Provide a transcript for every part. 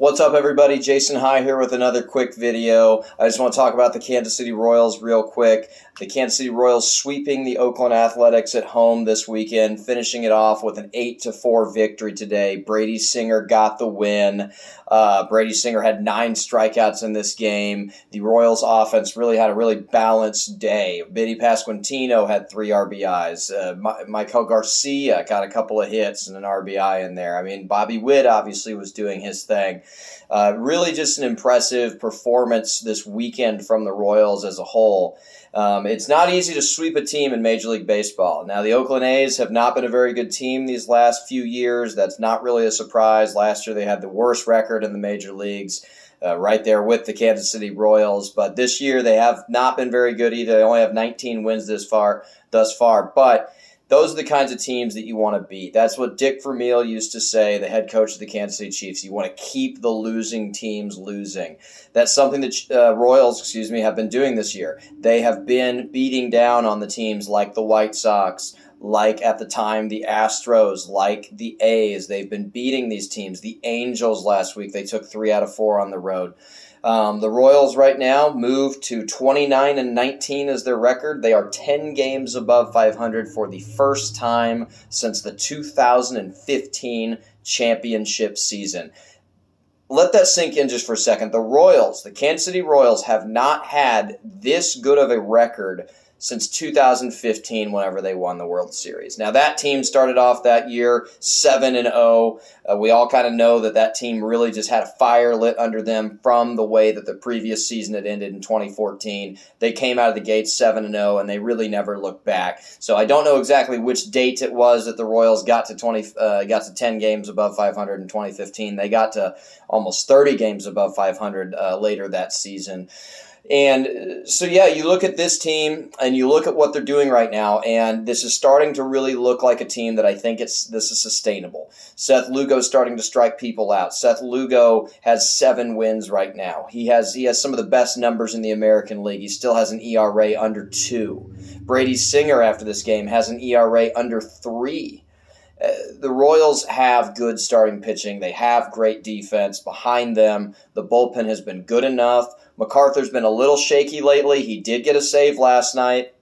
What's up, everybody? Jason High here with another quick video. I just want to talk about the Kansas City Royals real quick. The Kansas City Royals sweeping the Oakland Athletics at home this weekend, finishing it off with an 8-4 victory today. Brady Singer got the win. Brady Singer had 9 strikeouts in this game. The Royals offense really had a really balanced day. Vinny Pasquantino had 3 RBIs. Michael Garcia got a couple of hits and an RBI in there. I mean, Bobby Witt obviously was doing his thing. Really just an impressive performance this weekend from the Royals as a whole. It's not easy to sweep a team in Major League Baseball. Now, the Oakland A's have not been a very good team these last few years. That's not really a surprise. Last year, they had the worst record in the major leagues, right there with the Kansas City Royals. But this year, they have not been very good either. They only have 19 wins thus far. But those are the kinds of teams that you want to beat. That's what Dick Vermeil used to say, the head coach of the Kansas City Chiefs. You want to keep the losing teams losing. That's something that Royals, have been doing this year. They have been beating down on the teams like the White Sox, like at the time the Astros, like the A's. They've been beating these teams. The Angels last week, they took 3 out of 4 on the road. The Royals right now move to 29-19 as their record. They are 10 games above 500 for the first time since the 2015 championship season. Let that sink in just for a second. The Kansas City Royals have not had this good of a record since 2015 whenever they won the World Series. Now, that team started off that year 7-0. We all kind of know that team really just had a fire lit under them from the way that the previous season had ended in 2014. They came out of the gate 7-0, and they really never looked back. So I don't know exactly which date it was that the Royals got to 10 games above 500 in 2015. They got to almost 30 games above 500 later that season. And so, you look at this team and you look at what they're doing right now, and this is starting to really look like a team that I think this is sustainable. Seth Lugo is starting to strike people out. Seth Lugo has 7 wins right now. He has some of the best numbers in the American League. He still has an ERA under 2. Brady Singer, after this game, has an ERA under 3. The Royals have good starting pitching. They have great defense behind them. The bullpen has been good enough. MacArthur's been a little shaky lately. He did get a save last night,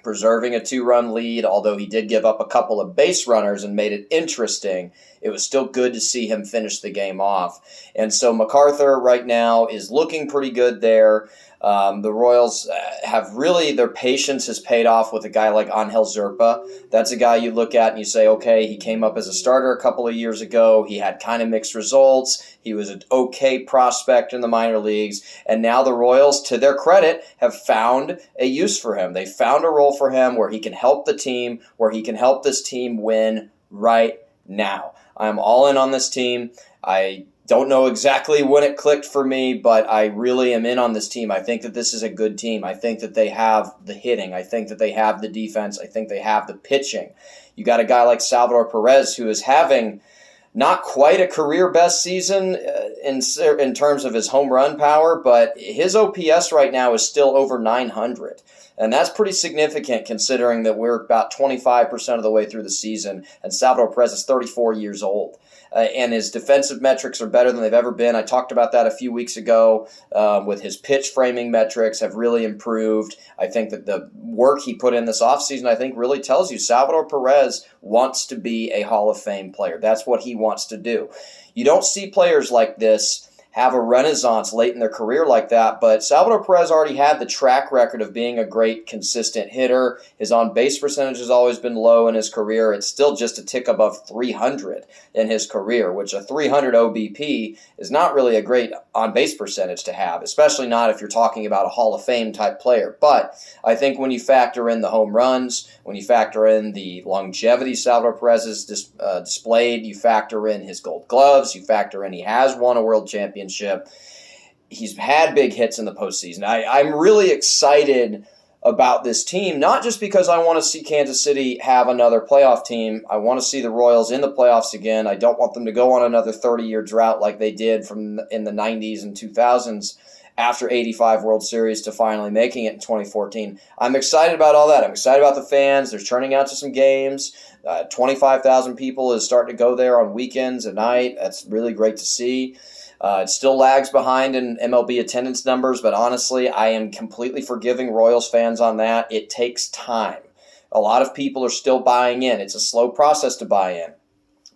preserving a 2-run lead, although he did give up a couple of base runners and made it interesting. It was still good to see him finish the game off. And so MacArthur right now is looking pretty good there. The Royals have really, their patience has paid off with a guy like Angel Zerpa. That's a guy you look at and you say, okay, he came up as a starter a couple of years ago. He had kind of mixed results. He was an okay prospect in the minor leagues. And now the Royals, to their credit, have found a use for him. They found a role for him where he can help the team, where he can help this team win right now. I'm all in on this team. I don't know exactly when it clicked for me, but I really am in on this team. I think that this is a good team. I think that they have the hitting. I think that they have the defense. I think they have the pitching. You got a guy like Salvador Perez who is having not quite a career best season in terms of his home run power, but his OPS right now is still over 900. And that's pretty significant considering that we're about 25% of the way through the season, and Salvador Perez is 34 years old. And his defensive metrics are better than they've ever been. I talked about that a few weeks ago with his pitch framing metrics have really improved. I think that the work he put in this offseason, I think, really tells you Salvador Perez wants to be a Hall of Fame player. That's what he wants to do. You don't see players like this have a renaissance late in their career like that, but Salvador Perez already had the track record of being a great, consistent hitter. His on-base percentage has always been low in his career. It's still just a tick above 300 in his career, which a 300 OBP is not really a great on-base percentage to have, especially not if you're talking about a Hall of Fame type player. But I think when you factor in the home runs, when you factor in the longevity Salvador Perez has displayed, you factor in his gold gloves, you factor in he has won a world championship, he's had big hits in the postseason. I'm really excited about this team, not just because I want to see Kansas City have another playoff team. I want to see the Royals in the playoffs again. I don't want them to go on another 30-year drought like they did in the 90s and 2000s after 85 World Series to finally making it in 2014. I'm excited about all that. I'm excited about the fans. They're turning out to some games. 25,000 people is starting to go there on weekends at night. That's really great to see. It still lags behind in MLB attendance numbers, but honestly, I am completely forgiving Royals fans on that. It takes time. A lot of people are still buying in. It's a slow process to buy in.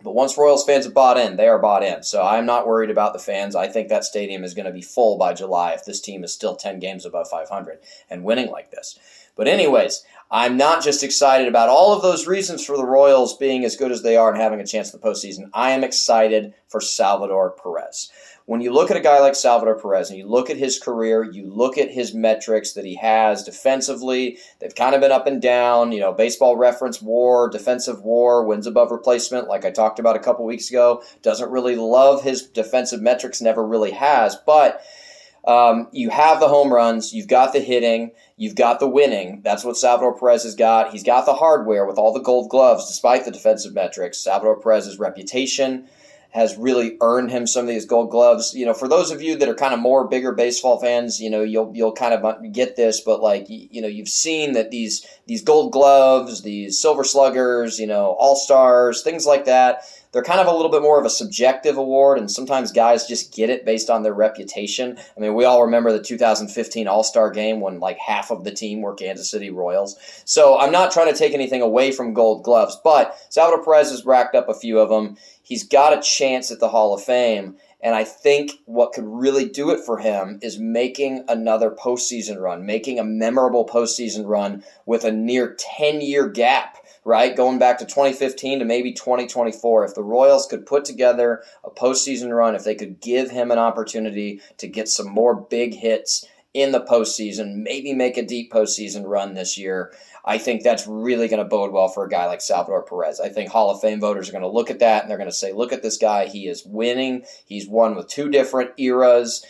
But once Royals fans have bought in, they are bought in. So I'm not worried about the fans. I think that stadium is going to be full by July if this team is still 10 games above 500 and winning like this. But anyways, I'm not just excited about all of those reasons for the Royals being as good as they are and having a chance in the postseason. I am excited for Salvador Perez. When you look at a guy like Salvador Perez and you look at his career, you look at his metrics that he has defensively, they've kind of been up and down. Baseball Reference WAR, defensive WAR, wins above replacement, like I talked about a couple weeks ago. Doesn't really love his defensive metrics, never really has. But you have the home runs, you've got the hitting, you've got the winning. That's what Salvador Perez has got. He's got the hardware with all the gold gloves, despite the defensive metrics. Salvador Perez's reputation has really earned him some of these gold gloves. For those of you that are kind of more bigger baseball fans, you'll kind of get this, but you've seen that these gold gloves, these silver sluggers, all-stars, things like that, they're kind of a little bit more of a subjective award, and sometimes guys just get it based on their reputation. I mean, we all remember the 2015 All-Star Game when half of the team were Kansas City Royals. So I'm not trying to take anything away from gold gloves, but Salvador Perez has racked up a few of them. He's got a chance at the Hall of Fame, and I think what could really do it for him is making another postseason run, making a memorable postseason run with a near 10-year gap, right? Going back to 2015 to maybe 2024. If the Royals could put together a postseason run, if they could give him an opportunity to get some more big hits in the postseason, maybe make a deep postseason run this year, I think that's really going to bode well for a guy like Salvador Perez. I think Hall of Fame voters are going to look at that and they're going to say, look at this guy. He is winning. He's won with two different eras,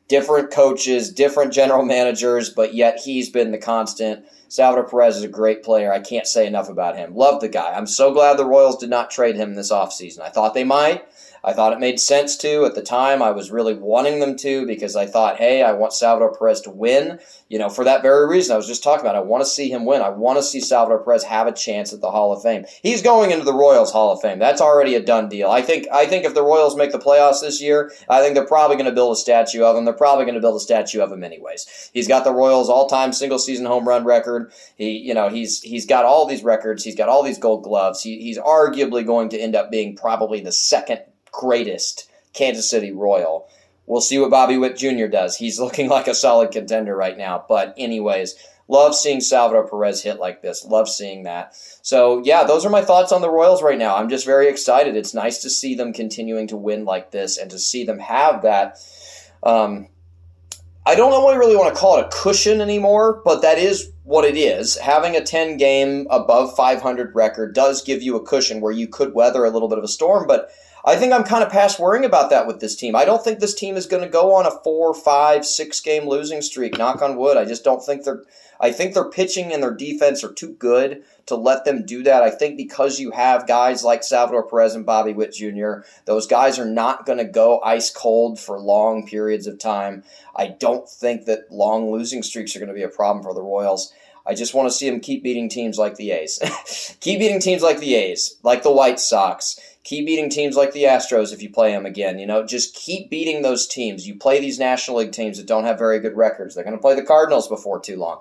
different coaches, different general managers, but yet he's been the constant. Salvador Perez is a great player. I can't say enough about him. Love the guy. I'm so glad the Royals did not trade him this offseason. I thought they might. I thought it made sense to. At the time, I was really wanting them to because I thought, hey, I want Salvador Perez to win. For that very reason I was just talking about. I want to see him win. I want to see Salvador Perez have a chance at the Hall of Fame. He's going into the Royals Hall of Fame. That's already a done deal. I think if the Royals make the playoffs this year, I think they're probably going to build a statue of him. They're probably going to build a statue of him anyways. He's got the Royals all-time single-season home run record. He's got all these records. He's got all these gold gloves. He's arguably going to end up being probably the second greatest Kansas City Royal. We'll see what Bobby Witt Jr. does. He's looking like a solid contender right now. But anyways, love seeing Salvador Perez hit like this. Love seeing that. So, yeah, those are my thoughts on the Royals right now. I'm just very excited. It's nice to see them continuing to win like this and to see them have that. I don't really want to call it a cushion anymore, but that is what it is. Having a 10-game above 500 record does give you a cushion where you could weather a little bit of a storm, but I think I'm kind of past worrying about that with this team. I don't think this team is going to go on a 4, 5, 6-game losing streak, knock on wood. I just don't think I think their pitching and their defense are too good to let them do that. I think because you have guys like Salvador Perez and Bobby Witt Jr., those guys are not going to go ice cold for long periods of time. I don't think that long losing streaks are going to be a problem for the Royals. I just want to see them keep beating teams like the A's. Keep beating teams like the A's, like the White Sox. Keep beating teams like the Astros if you play them again. Just keep beating those teams. You play these National League teams that don't have very good records. They're going to play the Cardinals before too long.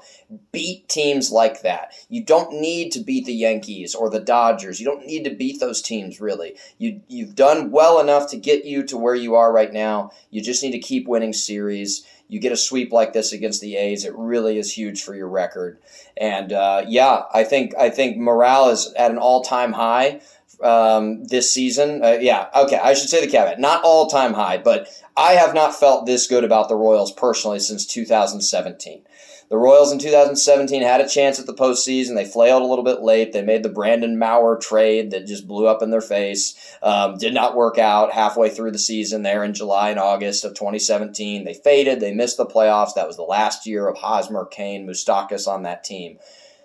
Beat teams like that. You don't need to beat the Yankees or the Dodgers. You don't need to beat those teams, really. You've done well enough to get you to where you are right now. You just need to keep winning series. You get a sweep like this against the A's, it really is huge for your record. And I think morale is at an all-time high this season. I should say the caveat. Not all-time high, but I have not felt this good about the Royals personally since 2017. The Royals in 2017 had a chance at the postseason. They flailed a little bit late. They made the Brandon Maurer trade that just blew up in their face. Did not work out halfway through the season there in July and August of 2017. They faded. They missed the playoffs. That was the last year of Hosmer, Kane, Moustakas on that team.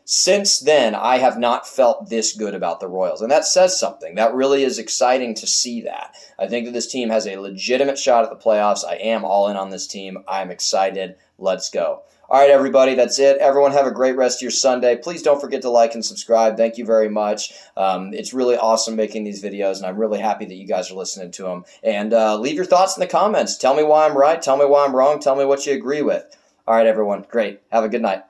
Since then, I have not felt this good about the Royals, and that says something. That really is exciting to see that. I think that this team has a legitimate shot at the playoffs. I am all in on this team. I'm excited. Let's go. All right, everybody, that's it. Everyone have a great rest of your Sunday. Please don't forget to like and subscribe. Thank you very much. It's really awesome making these videos, and I'm really happy that you guys are listening to them. And leave your thoughts in the comments. Tell me why I'm right. Tell me why I'm wrong. Tell me what you agree with. All right, everyone. Great. Have a good night.